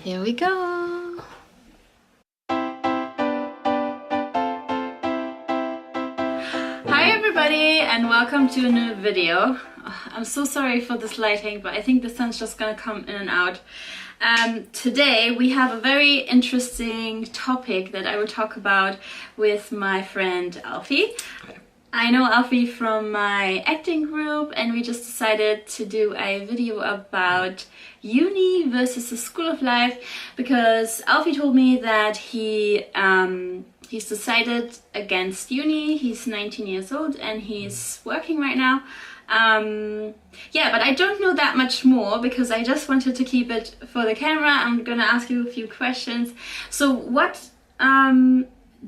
Here we go. Hi everybody and welcome to a new video. I'm so sorry for this lighting, but I think the sun's just gonna come in and out. Today we have a very interesting topic that I will talk about with my friend Alfi. I know Alfi from my acting group and we just decided to do a video about uni versus the school of life because Alfi told me that he's decided against uni. He's 19 years old and he's working right now. Yeah, but I don't know that much more because I just wanted to keep it for the camera. I'm gonna ask you a few questions. So what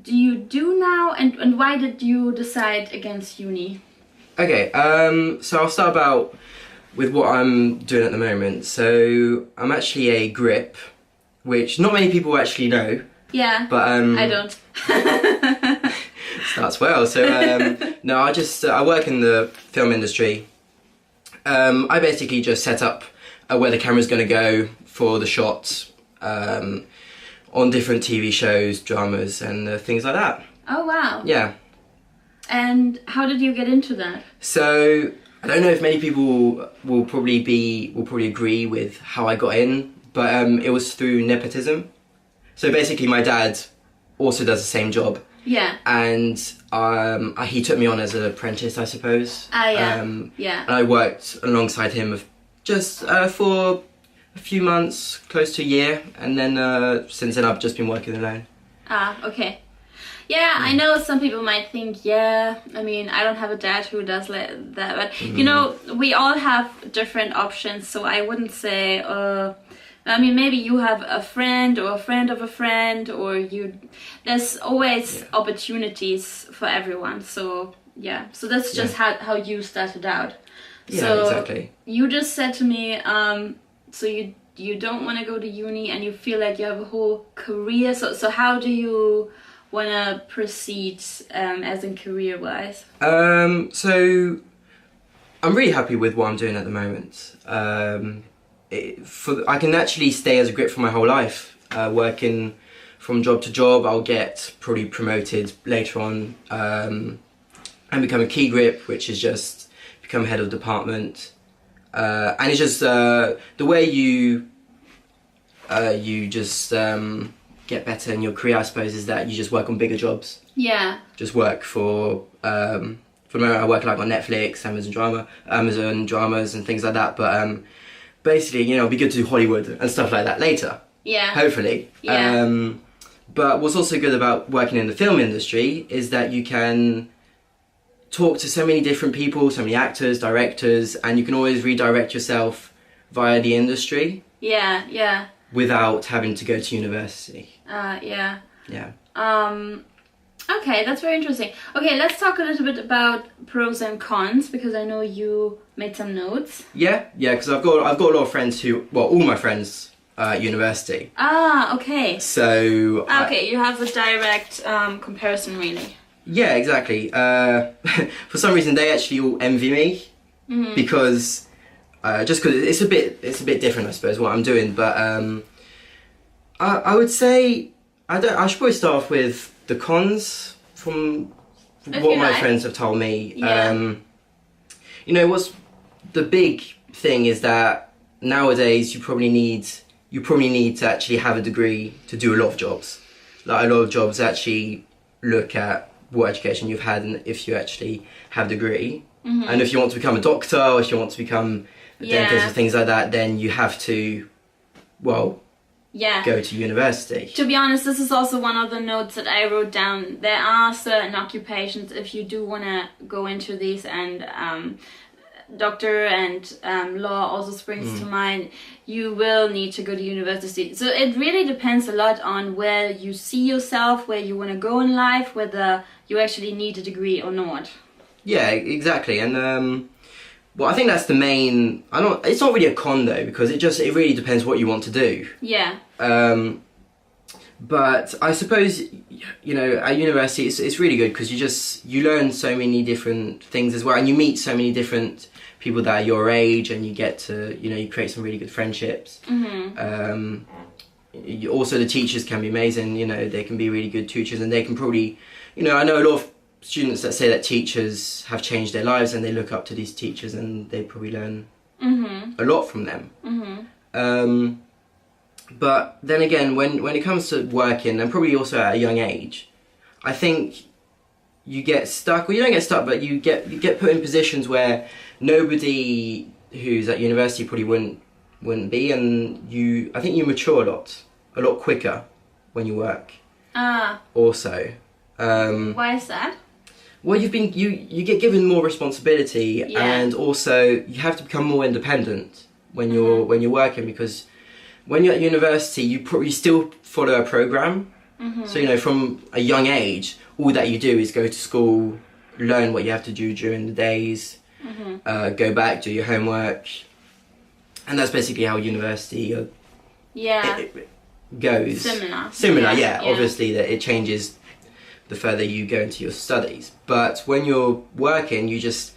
do you do now and why did you decide against uni? Okay, so I'll start with what I'm doing at the moment. So I'm actually a grip, which not many people actually know. Yeah, but I don't. Starts well. So no, I work in the film industry. I basically just set up where the camera's going to go for the shots on different TV shows, dramas, and things like that. Oh wow! Yeah. And how did you get into that? So I don't know if many people will probably agree with how I got in, but it was through nepotism. So basically, my dad also does the same job. Yeah. And he took me on as an apprentice, I suppose. Yeah. Yeah. And I worked alongside him just for a few months, close to a year, and then since then I've just been working alone. Ah, okay. Yeah, I know some people might think, yeah, I mean, I don't have a dad who does like that, but you know, we all have different options, so I wouldn't say, I mean, maybe you have a friend or a friend of a friend, or there's always opportunities for everyone, so yeah, so that's just how you started out. Yeah, so exactly. You just said to me, so you don't want to go to uni and you feel like you have a whole career, so how do you want to proceed as in career-wise? So I'm really happy with what I'm doing at the moment. I can actually stay as a grip for my whole life, working from job to job. I'll get probably promoted later on and become a key grip, which is just become head of department. And it's just the way you just get better in your career, I suppose, is that you just work on bigger jobs. Yeah. Just work for the moment I work like on Netflix, Amazon dramas and things like that. But basically, you know, it'll be good to do Hollywood and stuff like that later. Yeah. Hopefully. Yeah. But what's also good about working in the film industry is that you can talk to so many different people, so many actors, directors, and you can always redirect yourself via the industry. Yeah, yeah. Without having to go to university. Yeah. Yeah. Okay, that's very interesting. Okay, let's talk a little bit about pros and cons because I know you made some notes. Yeah, because I've got a lot of friends all my friends at university. Ah, okay. So. Okay, you have a direct comparison, really. Yeah, exactly. For some reason, they actually all envy me because. Just because it's a bit different, I suppose, what I'm doing. But I would say I should probably start off with the cons from what my friends have told me. Yeah. You know, what's the big thing is that nowadays you probably need to actually have a degree to do a lot of jobs. Like a lot of jobs actually look at what education you've had and if you actually have a degree. And if you want to become a doctor or if you want to become dentist or things like that, then you have to, go to university. To be honest, this is also one of the notes that I wrote down. There are certain occupations, if you do want to go into these, and doctor and law also springs to mind, you will need to go to university. So it really depends a lot on where you see yourself, where you want to go in life, whether you actually need a degree or not. Yeah, exactly. And well, I think that's the main. It's not really a con though, because it really depends what you want to do. Yeah. But I suppose, you know, at university it's really good because you learn so many different things as well, and you meet so many different people that are your age, and you get to, you know, you create some really good friendships. also the teachers can be amazing. You know, they can be really good teachers, and they can probably, you know, I know a lot of students that say that teachers have changed their lives, and they look up to these teachers, and they probably learn a lot from them. But then again, when it comes to working, and probably also at a young age, I think you get stuck. Well, you don't get stuck, but you get put in positions where nobody who's at university probably wouldn't be, and I think you mature a lot quicker when you work. Also. Why is that? Well, you get given more responsibility, and also you have to become more independent when you're working, because when you're at university, you probably still follow a program. So, you know, from a young age, all that you do is go to school, learn what you have to do during the days, go back, do your homework, and that's basically how university it goes. Similar, yeah. Obviously, that it changes the further you go into your studies. But when you're working, there's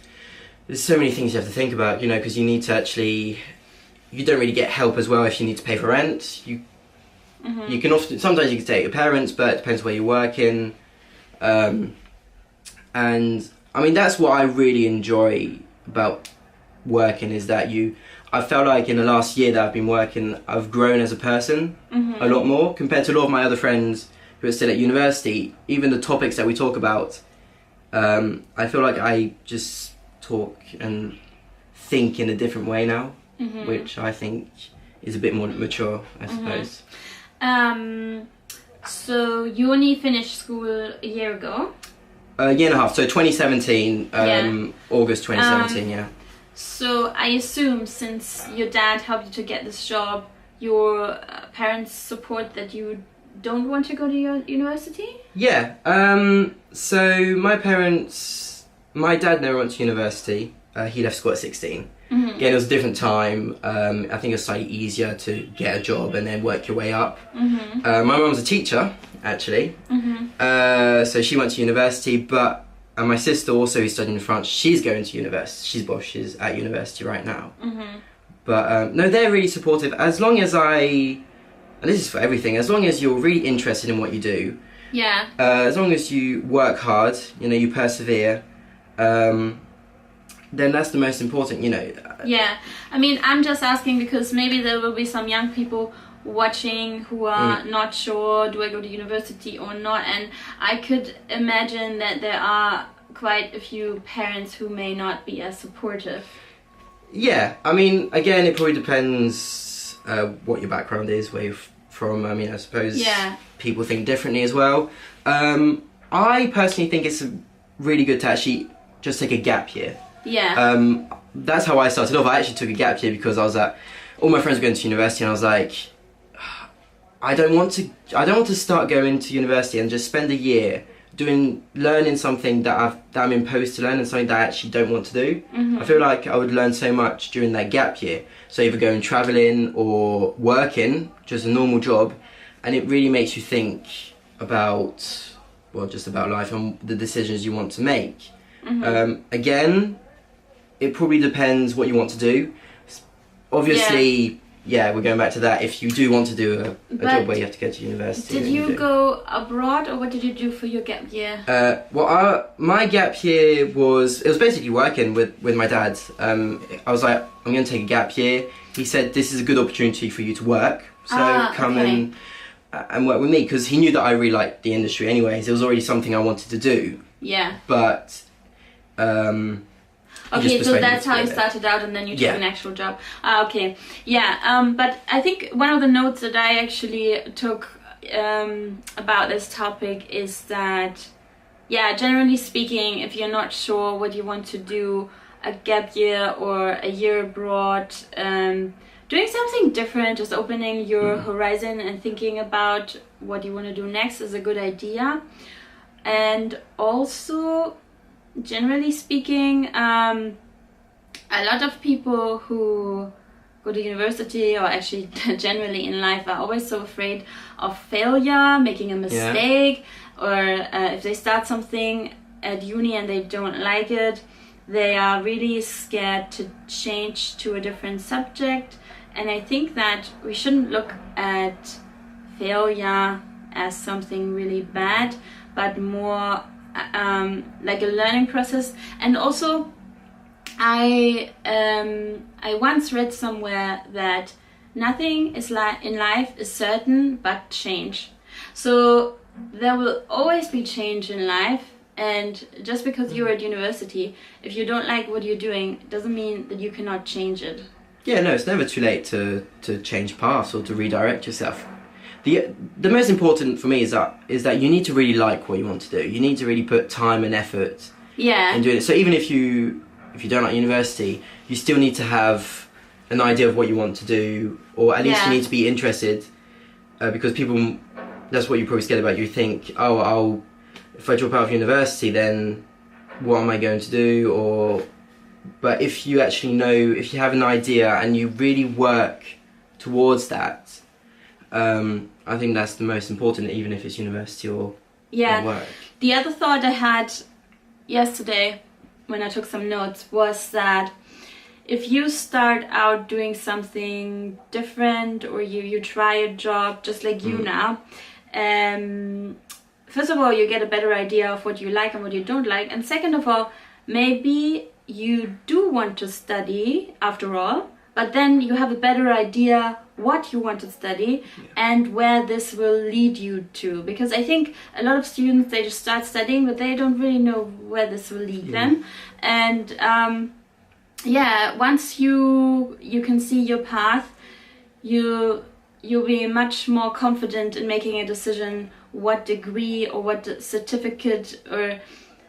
so many things you have to think about, you know, because you need to actually, you don't really get help as well if you need to pay for rent. You can often, sometimes you can stay at your parents, but it depends where you're working. And I mean, that's what I really enjoy about working, is that I felt like in the last year that I've been working, I've grown as a person a lot more compared to a lot of my other friends who are still at university. Even the topics that we talk about, I feel like I just talk and think in a different way now, which I think is a bit more mature, I suppose. So you only finished school a year ago? A year and a half, so 2017, August 2017, yeah. So I assume, since your dad helped you to get this job, your parents support that you don't want to go to your university? Yeah, so my dad never went to university. He left school at 16. Again, it was a different time. I think it was slightly easier to get a job and then work your way up. My mum's a teacher, actually. So she went to university, and my sister also, who's studying in France, she's going to university. She's at university right now. But no, they're really supportive. As long as and this is for everything, as long as you're really interested in what you do. Yeah. As long as you work hard, you know, you persevere, then that's the most important, you know. Yeah, I mean, I'm just asking because maybe there will be some young people watching who are not sure, do I go to university or not, and I could imagine that there are quite a few parents who may not be as supportive. Yeah, I mean, again, it probably depends what your background is, where you're from. I mean, I suppose people think differently as well. I personally think it's really good to actually just take a gap year. Yeah. That's how I started off. I actually took a gap year because all my friends were going to university, and I was like, I don't want to start going to university and just spend a year learning something that I'm imposed to learn, and something that I actually don't want to do. I feel like I would learn so much during that gap year. So either going travelling or working, just a normal job, and it really makes you think about, well, just about life and the decisions you want to make. Again, it probably depends what you want to do. Obviously, we're going back to that. If you do want to do a job where you have to go to university. Did you go abroad, or what did you do for your gap year? My gap year was basically working with my dad. I was like, I'm going to take a gap year. He said, this is a good opportunity for you to work. So come and work with me, because he knew that I really liked the industry anyways. It was already something I wanted to do. Yeah. But okay, so that's how you started out, and then you took an actual job. Okay, yeah. But I think one of the notes that I actually took about this topic is that, generally speaking, if you're not sure what you want to do, a gap year or a year abroad, doing something different, just opening your horizon and thinking about what you want to do next is a good idea. And also, generally speaking, a lot of people who go to university, or actually generally in life, are always so afraid of failure, making a mistake, or if they start something at uni and they don't like it, they are really scared to change to a different subject. And I think that we shouldn't look at failure as something really bad, but more like a learning process. And also, I once read somewhere that nothing is in life is certain but change. So there will always be change in life, and just because you're at university, if you don't like what you're doing, it doesn't mean that you cannot change it. Yeah, no, it's never too late to change paths or to redirect yourself. The most important for me is that you need to really like what you want to do. You need to really put time and effort in doing it. So even if you don't like university, you still need to have an idea of what you want to do, or at least you need to be interested, because people, that's what you're probably scared about. You think, oh, if I drop out of university, then what am I going to do? But if you actually know, if you have an idea and you really work towards that, I think that's the most important, even if it's university or work. The other thought I had yesterday when I took some notes was that if you start out doing something different, or you try a job just like you now, first of all, you get a better idea of what you like and what you don't like, and second of all, maybe you do want to study after all, but then you have a better idea what you want to study and where this will lead you to. Because I think a lot of students, they just start studying, but they don't really know where this will lead them. And once you can see your path, you'll be much more confident in making a decision what degree or what certificate, or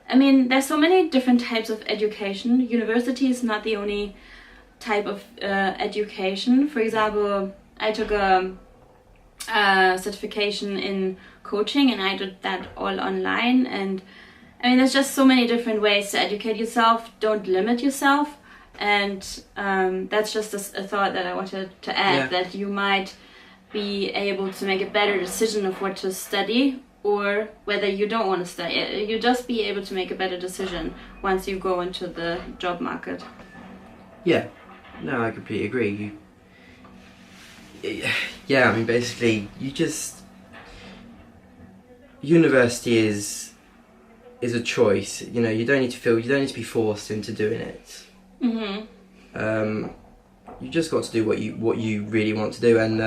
I mean, there's so many different types of education. University is not the only type of education. For example, I took a certification in coaching, and I did that all online. And I mean, there's just so many different ways to educate yourself. Don't limit yourself. And that's just a thought that I wanted to add, that you might be able to make a better decision of what to study, or whether you don't want to study. You'll just be able to make a better decision once you go into the job market. Yeah, no, I completely agree. I mean, basically, university is a choice. You know, you don't need to be forced into doing it. You just got to do what you really want to do, and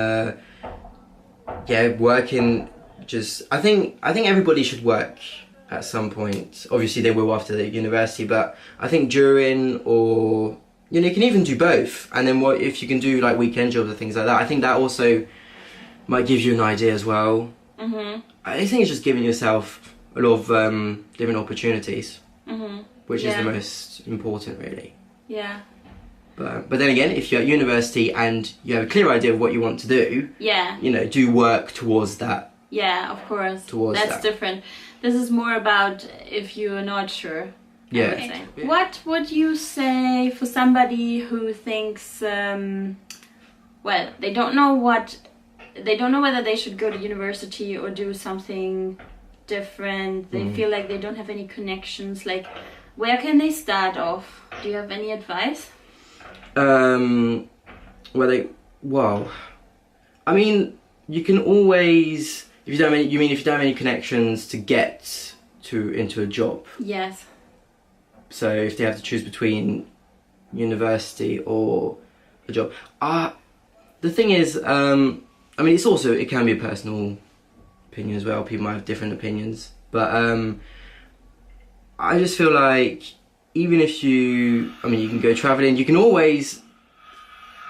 working. I think everybody should work at some point. Obviously, they will after the university, but I think during, or you can even do both. And then what if you can do like weekend jobs or things like that? I think that also might give you an idea as well. I think it's just giving yourself a lot of different opportunities, which is the most important, really. Yeah. But then again, if you're at university and you have a clear idea of what you want to do, do work towards that. Yeah, of course. That's different. This is more about if you're not sure. Yeah. What would you say for somebody who thinks, they don't know whether they should go to university or do something different. They feel like they don't have any connections. Like, where can they start off? Do you have any advice? I mean, you can always, if you don't have any connections to get into a job. Yes. So if they have to choose between university or a job, the thing is, it can be a personal opinion as well. People might have different opinions, but I just feel like even if you can go travelling, you can always.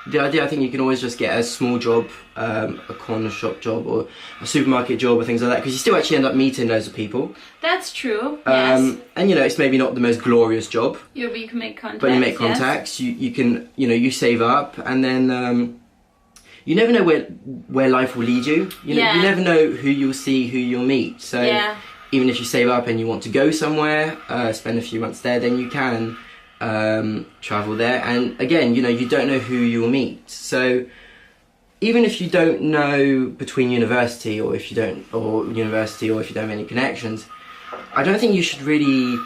The idea, I think, you can always just get a small job, a corner shop job or a supermarket job or things like that, because you still actually end up meeting loads of people. That's true, yes. And it's maybe not the most glorious job. Yeah, but you can make contacts. But you make contacts, yes. You can, you save up, and then you never know where life will lead you. You never know who you'll see, who you'll meet. So even if you save up and you want to go somewhere, spend a few months there, then you can travel there, and again, you don't know who you'll meet. So even if you don't know between university, or if you don't have any connections, I don't think you should really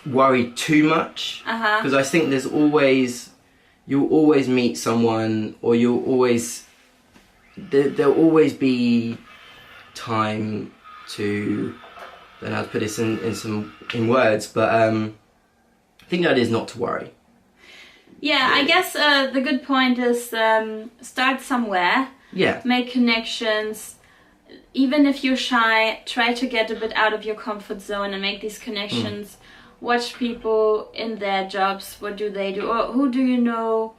worry too much, because I think you'll always meet someone, or you'll always there'll always be time to, I don't know how to put this in words, but I think that is not to worry. Yeah, I guess the good point is start somewhere. Yeah. Make connections. Even if you're shy, try to get a bit out of your comfort zone and make these connections. Watch people in their jobs. What do they do? Or who do you know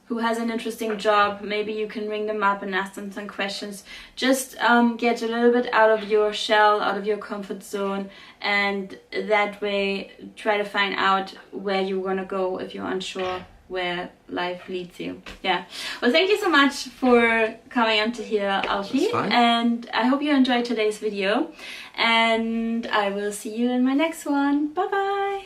who has an interesting job? Maybe you can ring them up and ask them some questions. Just get a little bit out of your shell, out of your comfort zone, and that way try to find out where you're gonna go if you're unsure where life leads you. Yeah. Well, thank you so much for coming on to here, Alfi. And I hope you enjoyed today's video. And I will see you in my next one. Bye bye.